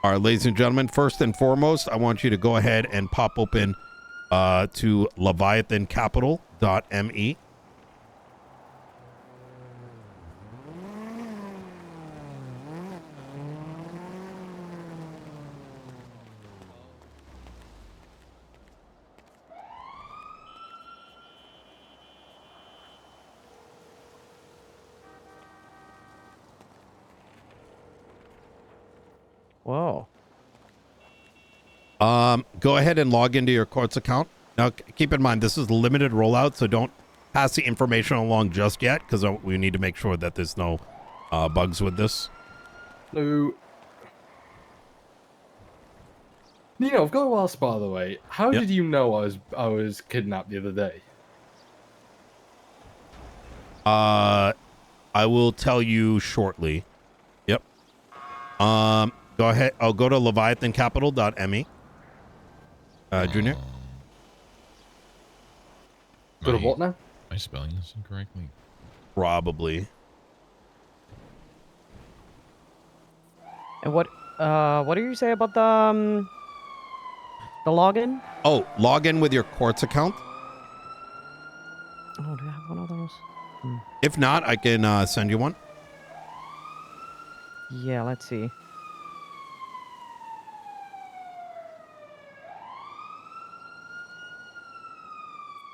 All right, ladies and gentlemen, first and foremost, I want you to go ahead and pop open to leviathancapital.me. Whoa. Go ahead and log into your Kortz account. Now, keep in mind, this is limited rollout, so don't pass the information along just yet, because we need to make sure that there's no bugs with this. No. Nino, I've got to ask, by the way, how Yep. did you know I was kidnapped the other day? I will tell you shortly. Yep. Go ahead. I'll go to leviathancapital.me. Junior? Go to what now? Am I spelling this incorrectly? Probably. And what do you say about the login? Oh, log in with your Kortz account. Oh, do I have one of those? If not, I can send you one. Yeah, let's see.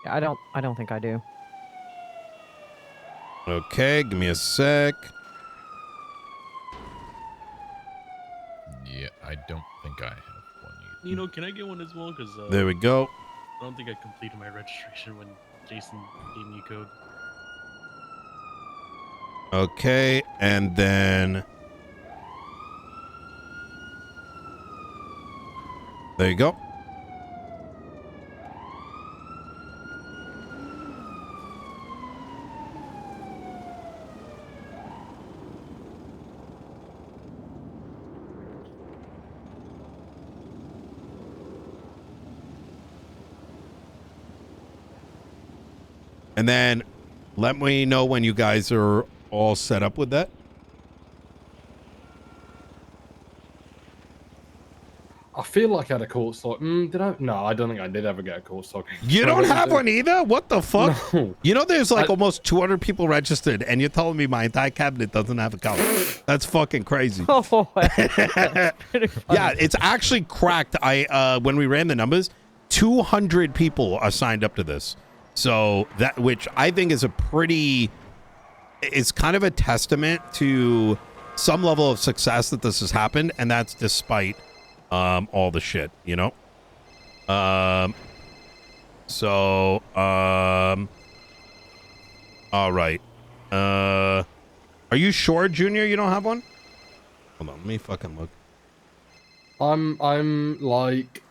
Yeah, I don't think I do. Okay, give me a sec. Yeah, I don't think I have one either. Nino, can I get one as well? Because There we go. I don't think I completed my registration when Jason gave me a code. Okay, and then there you go. And then let me know when you guys are all set up with that. I feel like I had a Kortz token. Did I? No, I don't think I did ever get a Kortz token. You don't have one either? What the fuck? No. You know, there's like almost 200 people registered, and you're telling me my entire cabinet doesn't have a count. That's fucking crazy. Oh, that's pretty funny. Yeah, it's actually cracked. When we ran the numbers, 200 people are signed up to this. So that, which I think is it's kind of a testament to some level of success that this has happened, and that's despite all the shit, you know. All right. Are you sure, Junior, you don't have one? Hold on, let me fucking look. I'm like.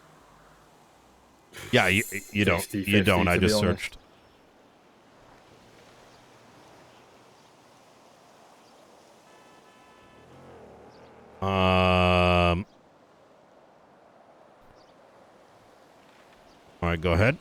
Yeah, you don't. 50, You don't. 50, I to be just honest. searched. All right, go ahead.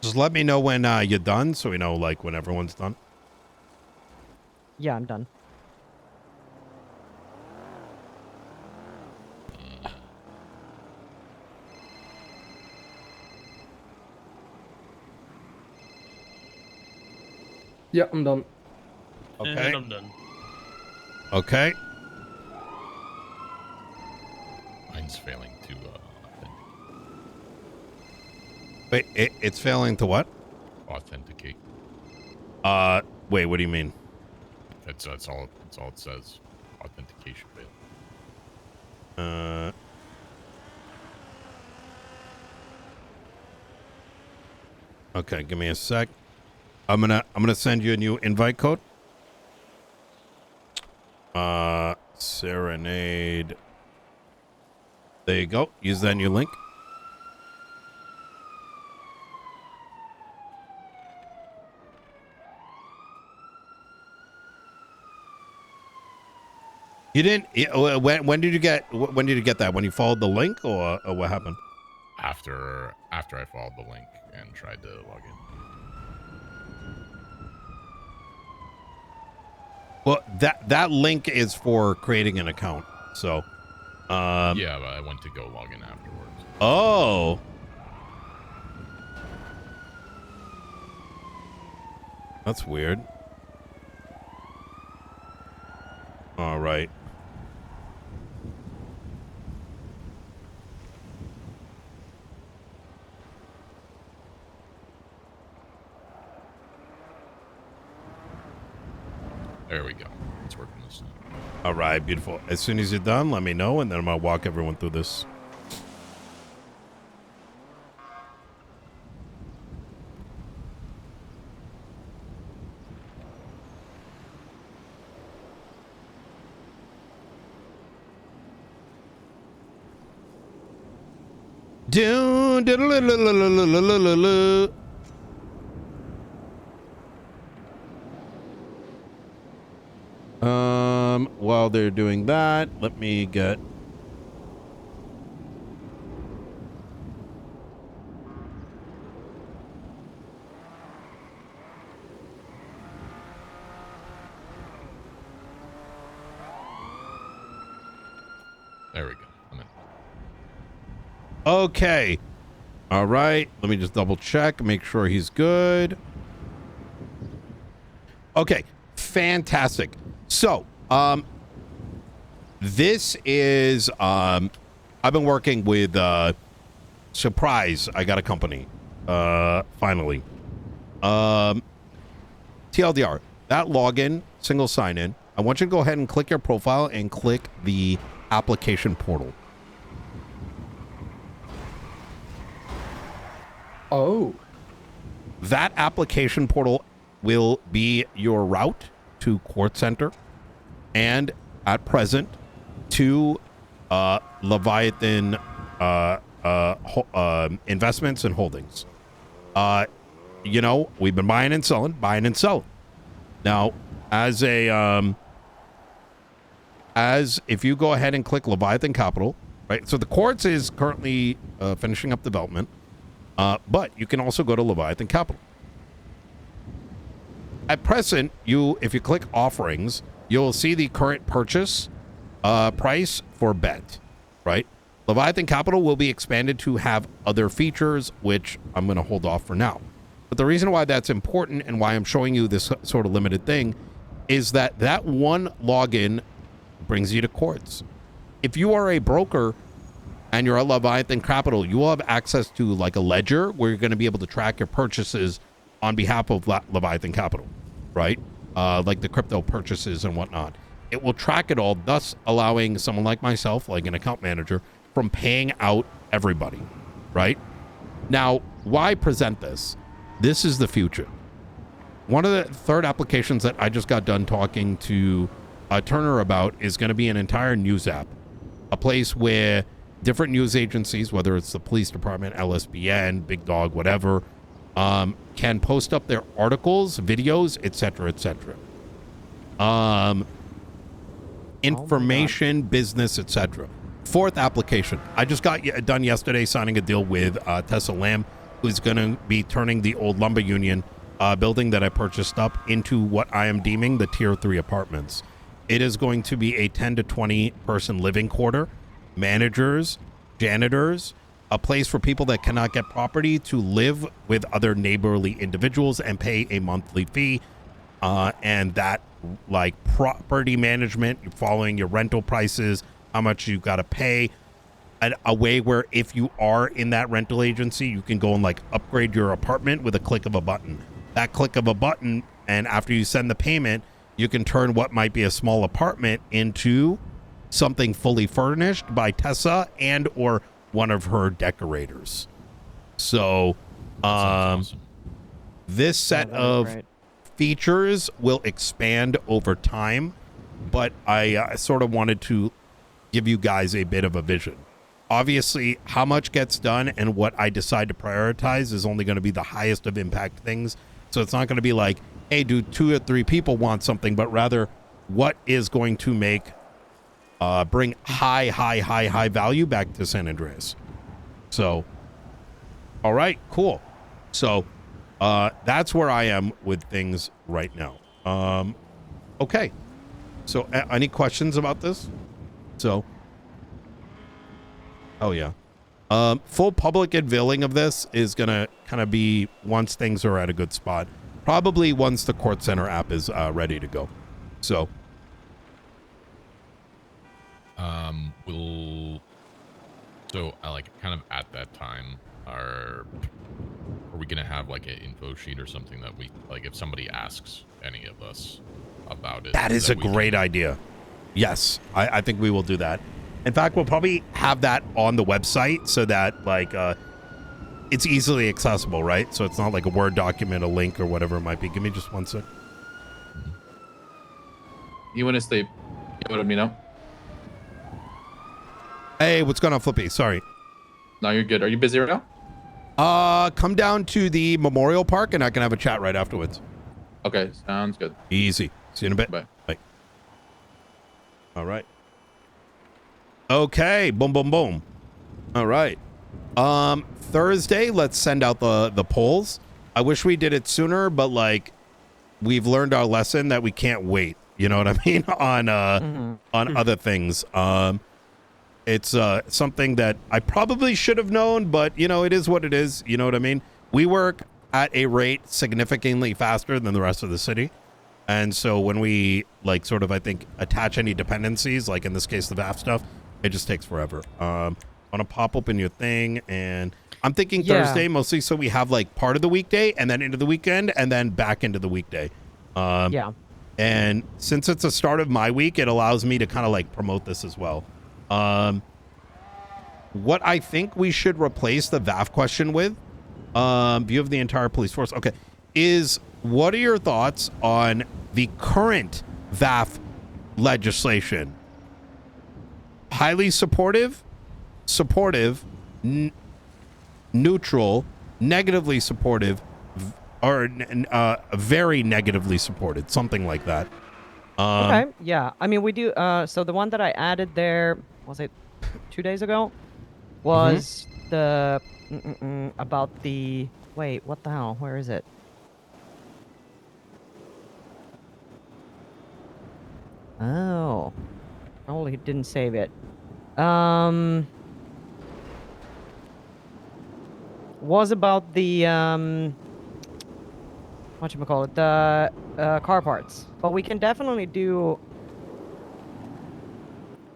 Just let me know when you're done, so we know like when everyone's done. Yeah, I'm done. Yeah, I'm done. Okay. And I'm done. Okay. Mine's failing to Wait, it's failing to what? authenticate. Wait, what do you mean? That's all it says. authentication failed. Okay, give me a sec. I'm gonna send you a new invite code. Serenade. There you go. Use that new link. You didn't. When did you get? When did you get that? When you followed the link, or what happened? After I followed the link and tried to log in. Well, that link is for creating an account. So, Yeah, but I went to go log in afterwards. Oh. That's weird. All right. There we go. It's working this time. All right, beautiful. As soon as you're done, let me know, and then I'm gonna walk everyone through this. Doon, diddle-diddle-diddle-diddle-diddle-diddle. While they're doing that, let me get. There we go. I'm in. Okay. All right. Let me just double check, make sure he's good. Okay. Fantastic. So, this is, I've been working with, surprise, I got a company, finally. TLDR, that login, single sign-in, I want you to go ahead and click your profile and click the application portal. Oh. That application portal will be your route to Quartz Center and at present to Leviathan investments and holdings. You know, we've been buying and selling. Now, as if you go ahead and click Leviathan Capital, right? So the Kortz is currently finishing up development, but you can also go to Leviathan Capital. At present, if you click offerings, you'll see the current purchase price for BET, right? Leviathan Capital will be expanded to have other features, which I'm going to hold off for now. But the reason why that's important and why I'm showing you this sort of limited thing is that one login brings you to Kortz. If you are a broker and you're at Leviathan Capital, you will have access to like a ledger where you're going to be able to track your purchases on behalf of Leviathan Capital, right? Like the crypto purchases and whatnot. It will track it all, thus allowing someone like myself, like an account manager, from paying out everybody, right? Now, why present this? This is the future. One of the third applications that I just got done talking to Turner about is going to be an entire news app, a place where different news agencies, whether it's the police department, LSBN, Big Dog, whatever, can post up their articles, videos, etc., etc. Information, business, etc. Fourth application. I just got done yesterday signing a deal with Tessa Lamb, who's going to be turning the old lumber union building that I purchased up into what I am deeming the tier 3 apartments. It is going to be a 10 to 20 person living quarter, managers, janitors, a place for people that cannot get property to live with other neighborly individuals and pay a monthly fee. And that, like, property management, you're following your rental prices, how much you got to pay, and a way where if you are in that rental agency, you can go and like upgrade your apartment with a click of a button. That click of a button, and after you send the payment, you can turn what might be a small apartment into something fully furnished by Tessa and or one of her decorators. So, That sounds awesome. this set that is of great. features will expand over time, but I sort of wanted to give you guys a bit of a vision. Obviously, how much gets done and what I decide to prioritize is only going to be the highest of impact things. So it's not going to be like, hey, do 2 or 3 people want something, but rather what is going to make bring high value back to San Andreas. So, all right, cool. So that's where I am with things right now. Okay. So any questions about this? So, oh yeah. Full public unveiling of this is going to kind of be once things are at a good spot. Probably once the Kortz Center app is ready to go. So, like kind of at that time, are we gonna have like an info sheet or something that we like if somebody asks any of us about it? that is a great idea. Yes, I think we will do that. In fact, we'll probably have that on the website so that like it's easily accessible, right? So it's not like a Word document, a link, or whatever it might be. Give me just 1 sec. You want to sleep? You let me know. Hey, what's going on, Flippy? Sorry. No, you're good. Are you busy right now? Come down to the Memorial Park and I can have a chat right afterwards. Okay, sounds good. Easy. See you in a bit. Bye. Bye. All right. Okay. Boom, boom, boom. All right. Thursday, let's send out the polls. I wish we did it sooner, but like we've learned our lesson that we can't wait. You know what I mean? On other things. It's something that I probably should have known, but you know, it is what it is. You know what I mean? We work at a rate significantly faster than the rest of the city. And so when we like sort of, I think, attach any dependencies, like in this case, the VAF stuff, it just takes forever. I want to pop open your thing, and I'm thinking Thursday mostly so we have like part of the weekday and then into the weekend and then back into the weekday. Yeah. And since it's the start of my week, it allows me to kind of like promote this as well. What I think we should replace the VAF question with, view of the entire police force, okay, is what are your thoughts on the current VAF legislation? Highly supportive, neutral, negatively supportive, or very negatively supported, something like that. Okay, yeah. I mean, we do. So the one that I added there, was it 2 days ago? Was the about the wait? What the hell? Where is it? Oh, he didn't save it. Was about the whatchamacallit, the car parts. But we can definitely do.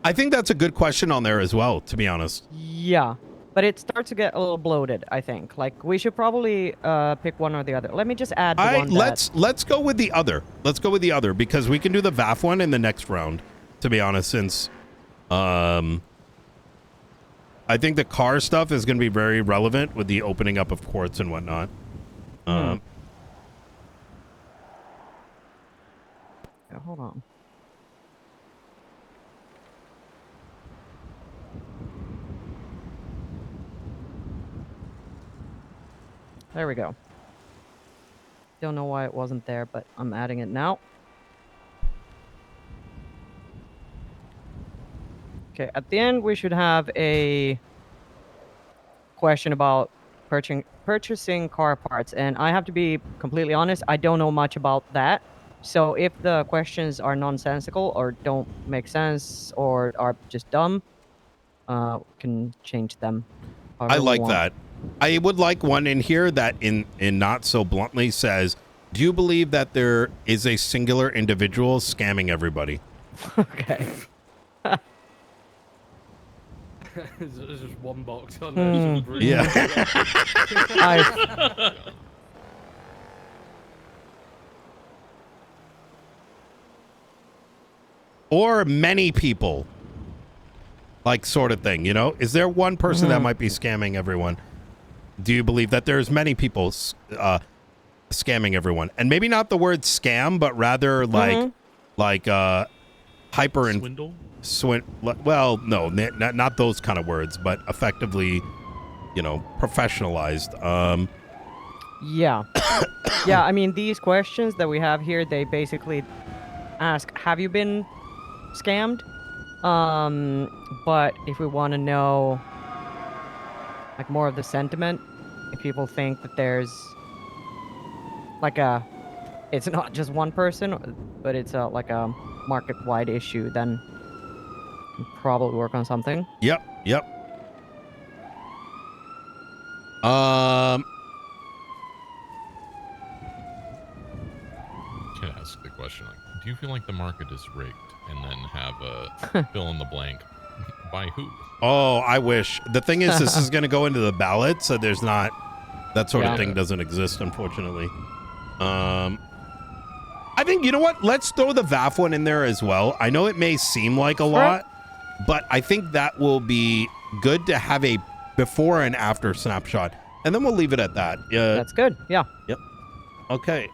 I think that's a good question on there as well, to be honest. Yeah, but it starts to get a little bloated, I think. Like, we should probably pick one or the other. Let me just add the one that... Let's go with the other. Let's go with the other, because we can do the VAF one in the next round, to be honest, since I think the car stuff is going to be very relevant with the opening up of Kortz and whatnot. Yeah, hold on. There we go. Don't know why it wasn't there, but I'm adding it now. Okay, at the end we should have a question about purchasing car parts, and I have to be completely honest, I don't know much about that. So if the questions are nonsensical or don't make sense or are just dumb, can change them. I like that. I would like one in here that in not so bluntly says, do you believe that there is a singular individual scamming everybody? Okay. There's just one box on there. Yeah. or many people, like sort of thing, you know? Is there one person that might be scamming everyone? Do you believe that there's many people scamming everyone? And maybe not the word scam, but rather like hyper and Swindle? well, no, not those kind of words, but effectively, you know, professionalized. Yeah. Yeah, I mean, these questions that we have here, they basically ask, have you been scammed? But if we want to know, like, more of the sentiment, if people think that there's, like, it's not just one person, but it's like a market-wide issue, then probably work on something. Yep. Can I ask the question, like, do you feel like the market is rigged? And then have a fill in the blank by who? Oh, I wish. The thing is, this is going to go into the ballot, so there's not that sort of thing doesn't exist, unfortunately. I think, you know what? Let's throw the VAF one in there as well. I know it may seem like a lot, but I think that will be good to have a before and after snapshot, and then we'll leave it at that. That's good. Yeah. Yep. Okay.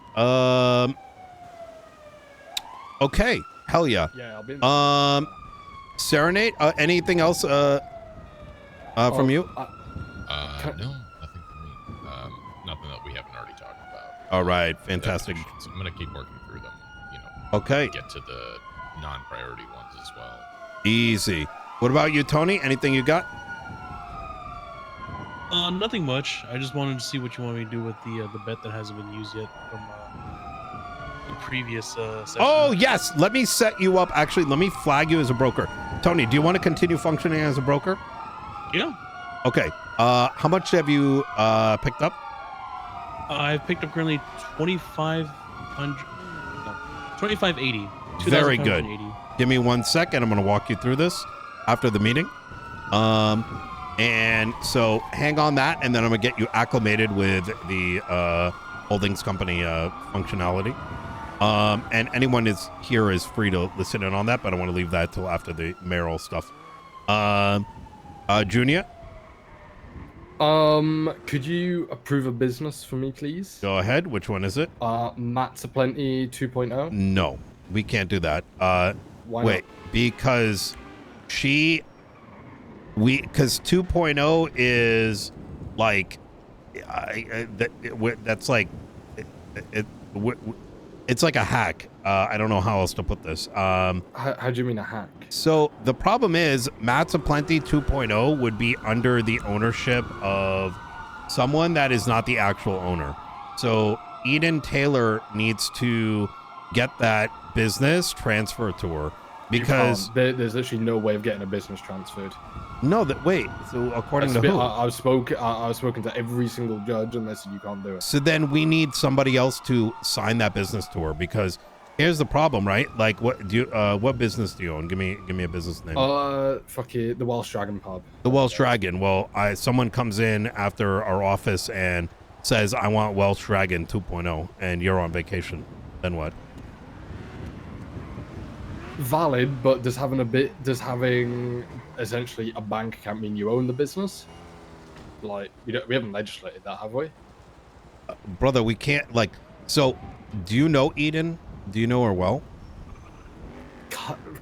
Okay. Hell yeah. Yeah, I'll be. Serenade. Anything else? From you? No, nothing for me. Nothing that we haven't already talked about. All right. Fantastic. So I'm gonna keep working through them. You know. Okay. Get to the non-priority ones as well. Easy. What about you, Tony? Anything you got? Nothing much. I just wanted to see what you want me to do with the bet that hasn't been used yet from the previous session. Oh, yes. Let me set you up. Actually, let me flag you as a broker. Tony, do you want to continue functioning as a broker? Yeah. Okay. How much have you picked up? I've picked up currently 2,500. No, 2,580. Very good. Give me 1 second. I'm going to walk you through this after the meeting. And so hang on that, and then I'm going to get you acclimated with the holdings company functionality. And anyone here is free to listen in on that, but I want to leave that till after the mayoral stuff. Junior? Could you approve a business for me, please? Go ahead. Which one is it? Matt's Aplenty 2.0. No, we can't do that. Why wait, not? because because 2.0 is like, that's like, it's like a hack. I don't know how else to put this. How do you mean a hack? So the problem is Matt's Aplenty 2.0 would be under the ownership of someone that is not the actual owner. So Eden Taylor needs to get that business transferred to her because there's literally no way of getting a business transferred. No, wait. So according to who? I've spoken to every single judge, and they said you can't do it. So then we need somebody else to sign that business to her, because here's the problem, right? Like, what business do you own? Give me a business name. Fuck it, the Welsh Dragon Pub. The Welsh Dragon. Well, someone comes in after our office and says, "I want Welsh Dragon 2.0," and you're on vacation. Then what? Valid, but does having essentially a bank account mean you own the business? Like, we haven't legislated that, have we? Brother, we can't, like, so do you know Eden? Do you know her well?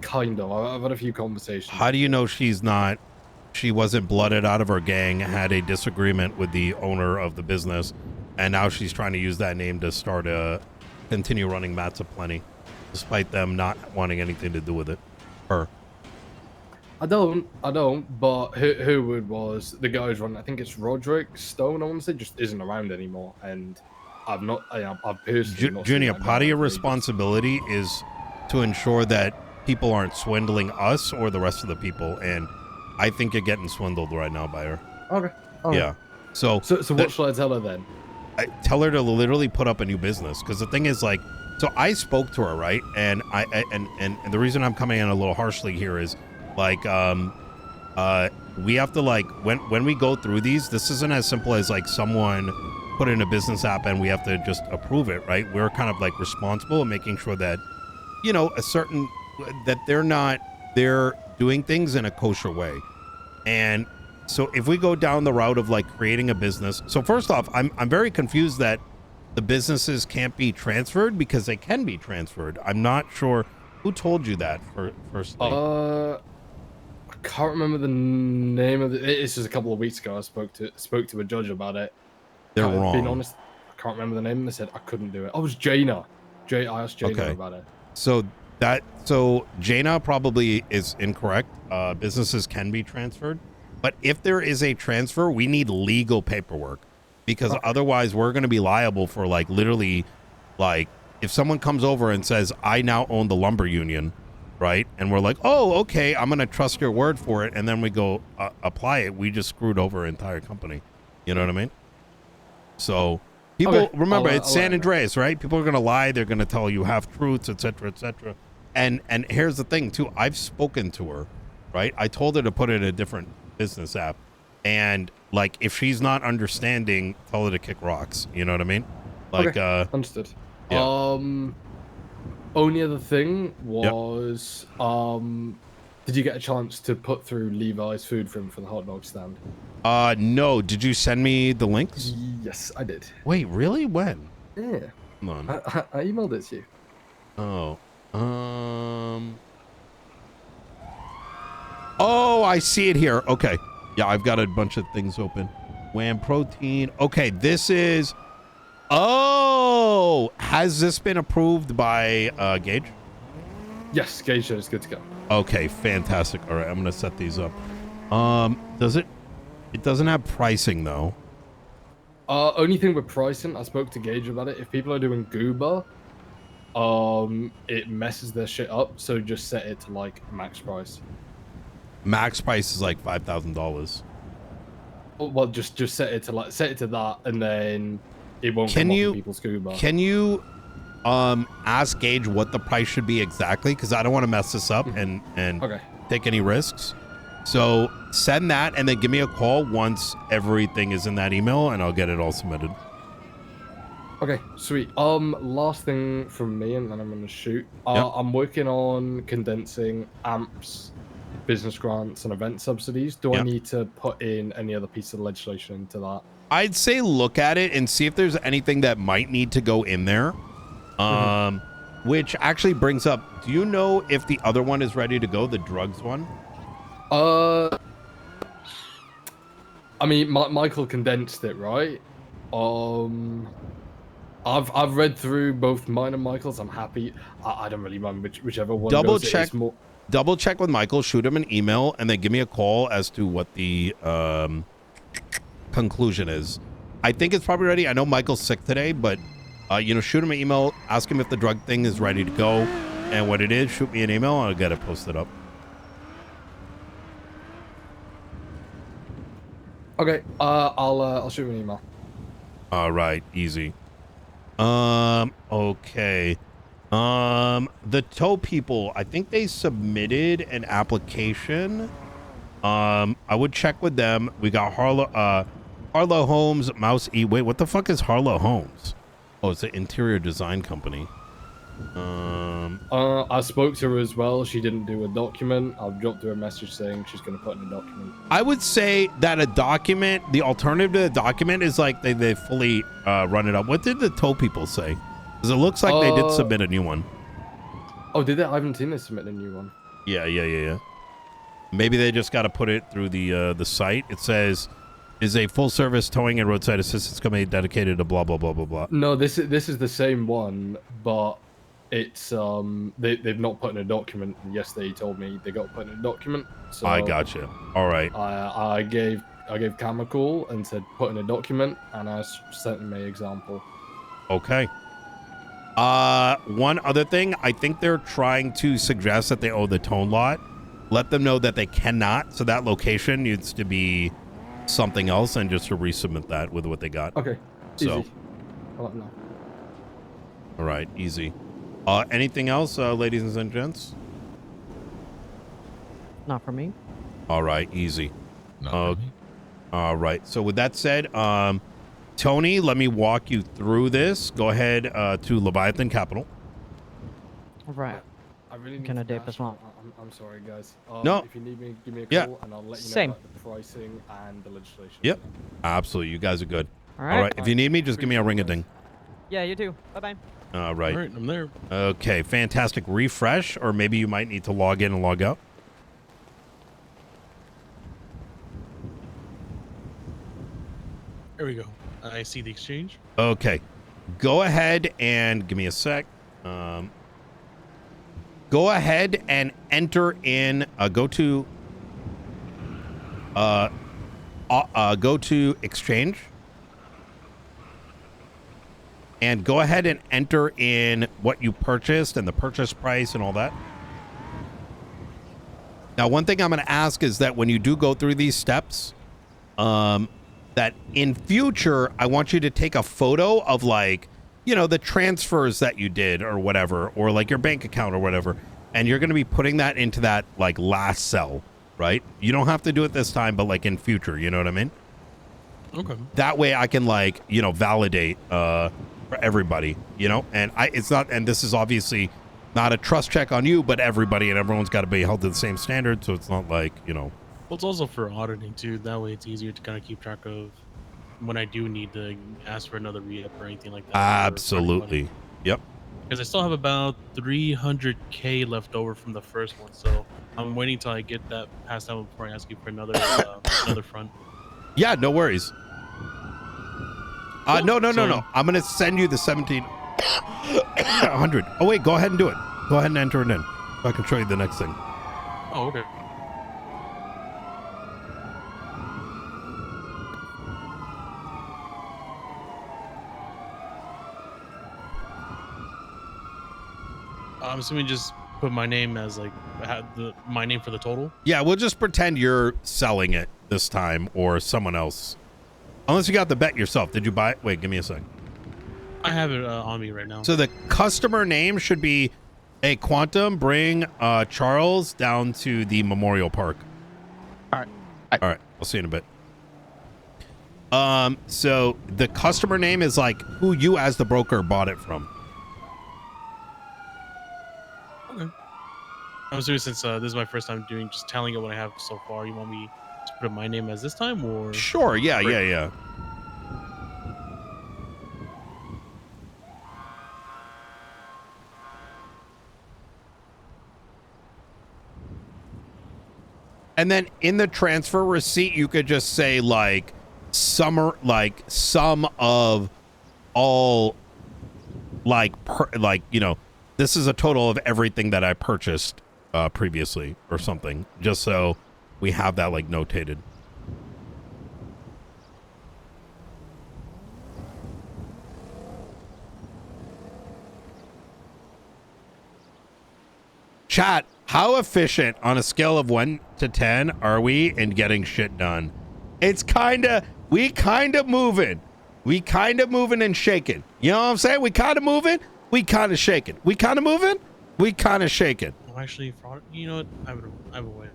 Kind of. I've had a few conversations. How do you know she wasn't blooded out of her gang, had a disagreement with the owner of the business, and now she's trying to use that name to continue running Matt's Aplenty, despite them not wanting anything to do with it? Her. I don't, but who was the guy who's running, I think it's Roderick Stone, I want to say, just isn't around anymore, and I've personally not Junior, seen part of your responsibility is to ensure that people aren't swindling us or the rest of the people, and I think you're getting swindled right now by her. Okay. Yeah. So what shall I tell her then? I tell her to literally put up a new business, because the thing is, like, so I spoke to her, right? And and the reason I'm coming in a little harshly here is, like, we have to, like, when we go through these, this isn't as simple as, like, someone put in a business app and we have to just approve it, right? We're kind of, like, responsible in making sure that, you know, that they're doing things in a kosher way. And so if we go down the route of like creating a business, so first off, I'm very confused that the businesses can't be transferred, because they can be transferred. I'm not sure who told you that firstly. I can't remember the name of this was a couple of weeks ago. I spoke to a judge about it. They're wrong. Being honest, I can't remember the name. They said I couldn't do it. I was Jaina. I asked Jaina about it. So Jaina probably is incorrect. Businesses can be transferred, but if there is a transfer, we need legal paperwork, because otherwise we're going to be liable for like literally, like if someone comes over and says, I now own the lumber union, right? And we're like, oh, okay, I'm going to trust your word for it. And then we go apply it. We just screwed over our entire company. You know what I mean? So people remember it's San Andreas, right? People are going to lie. They're going to tell you half truths, etc., etc. And here's the thing too. I've spoken to her, right? I told her to put it in a different business app, and like if she's not understanding, tell her to kick rocks. You know what I mean? Like understood. Yeah. Only other thing was did you get a chance to put through Levi's food for him for the hot dog stand? No. Did you send me the links? Yes, I did. Wait, really? When? Yeah. Come on. I emailed it to you. Oh. Oh, I see it here. Okay. Yeah, I've got a bunch of things open. Wham protein. Okay, this is... Oh! Has this been approved by Gage? Yes, Gage said it's good to go. Okay, fantastic. All right, I'm going to set these up. Does it... It doesn't have pricing, though. Only thing with pricing, I spoke to Gage about it. If people are doing Goober, it messes their shit up. So just set it to like max price. Max price is like $5,000. Well, just set it to that, and then it won't come up in people's Goober. Can you ask Gage what the price should be exactly? Because I don't want to mess this up and take any risks. So send that and then give me a call once everything is in that email, and I'll get it all submitted. Okay, sweet. Last thing from me, and then I'm gonna shoot. I'm working on condensing AMPs, business grants, and event subsidies. Do I need to put in any other piece of legislation into that? I'd say look at it and see if there's anything that might need to go in there. Which actually brings up, do you know if the other one is ready to go, the drugs one? I mean, Michael condensed it, right? I've read through both mine and Michael's. I'm happy. I don't really mind whichever one. Double check with Michael. Shoot him an email and then give me a call as to what the conclusion is. I think it's probably ready. I know Michael's sick today, but shoot him an email. Ask him if the drug thing is ready to go and what it is. Shoot me an email. I'll get it posted up. Okay, I'll shoot you an email. All right, easy. Okay. The tow people, I think they submitted an application. I would check with them. We got Harlow Homes, Mouse E. Wait, what the fuck is Harlow Homes? Oh, it's an interior design company. I spoke to her as well. She didn't do a document. I've dropped her a message saying she's going to put in a document. I would say that a document, the alternative to a document is like they fully run it up. What did the tow people say? Because it looks like they did submit a new one. Oh, did they? I haven't seen they submit a new one. Yeah. Maybe they just got to put it through the site. It says, is a full service towing and roadside assistance company dedicated to blah, blah, blah, blah, blah. No, this is the same one, but it's they've not put in a document. Yesterday he told me they got to put in a document. So I gotcha. All right. I gave Cam a call and said put in a document, and I sent him an example. Okay. One other thing, I think they're trying to suggest that they owe the tone lot. Let them know that they cannot. So that location needs to be something else, and just to resubmit that with what they got. Okay. So. Easy. I'll let them know. All right. Easy. Anything else, ladies and gents? Not for me. All right. Easy. Not for me. All right. So with that said, Tony, let me walk you through this. Go ahead to Leviathan Capital. All right. I really need Kinda to dip dash. as well. I'm sorry, guys. No. If you need me, give me a Yeah. call, and I'll let you know Same. about the pricing and the legislation. Yep. Absolutely. You guys are good. All All right. If you need me, just give me a ring a ding. Yeah, you too. Bye bye. All right. All right, I'm there. Okay. Fantastic. Refresh, or maybe you might need to log in and log out. There we go. I see the exchange. Okay. Go ahead and give me a sec. Go ahead and enter in. Go to exchange, and go ahead and enter in what you purchased and the purchase price and all that. Now, one thing I'm going to ask is that when you do go through these steps, that in future, I want you to take a photo of, like, you know, the transfers that you did or whatever, or like your bank account or whatever. And you're going to be putting that into that, like, last cell, right? You don't have to do it this time, but like in future, you know what I mean? Okay. That way I can, like, you know, validate for everybody, you know? And it's not, and this is obviously not a trust check on you, but everybody, and everyone's got to be held to the same standard. So it's not like, you know. Well, it's also for auditing too. That way, it's easier to kind of keep track of when I do need to ask for another re-up or anything like that. Absolutely. Yep. Because I still have about 300K left over from the first one, so I'm waiting till I get that passed out before I ask you for another another front. Yeah, no worries. Cool. No. I'm gonna send you the 1700. Oh wait, go ahead and do it. Go ahead and enter it in, so I can show you the next thing. Oh, okay. I'm assuming just put my name as like my name for the total. Yeah, we'll just pretend you're selling it this time, or someone else. Unless you got the bet yourself. Did you buy it? Wait, give me a sec. I have it on me right now. So the customer name should be a Quantum. Bring Charles down to the Memorial Park. All right. All right. I'll see you in a bit. So the customer name is like who you as the broker bought it from. Okay. I'm assuming since this is my first time doing just telling it what I have so far, you want me to put my name as this time, or? Sure. Yeah. And then in the transfer receipt, you could just say like sum of all, like you know, this is a total of everything that I purchased previously or something, just so we have that like notated. Chat, how efficient on a scale of 1 to 10 are we in getting shit done? It's we kind of moving. We kind of moving and shaking. You know what I'm saying? We kind of moving. We kind of shaking. We kind of moving. We kind of shaking. Oh, actually, you know what? I have a way.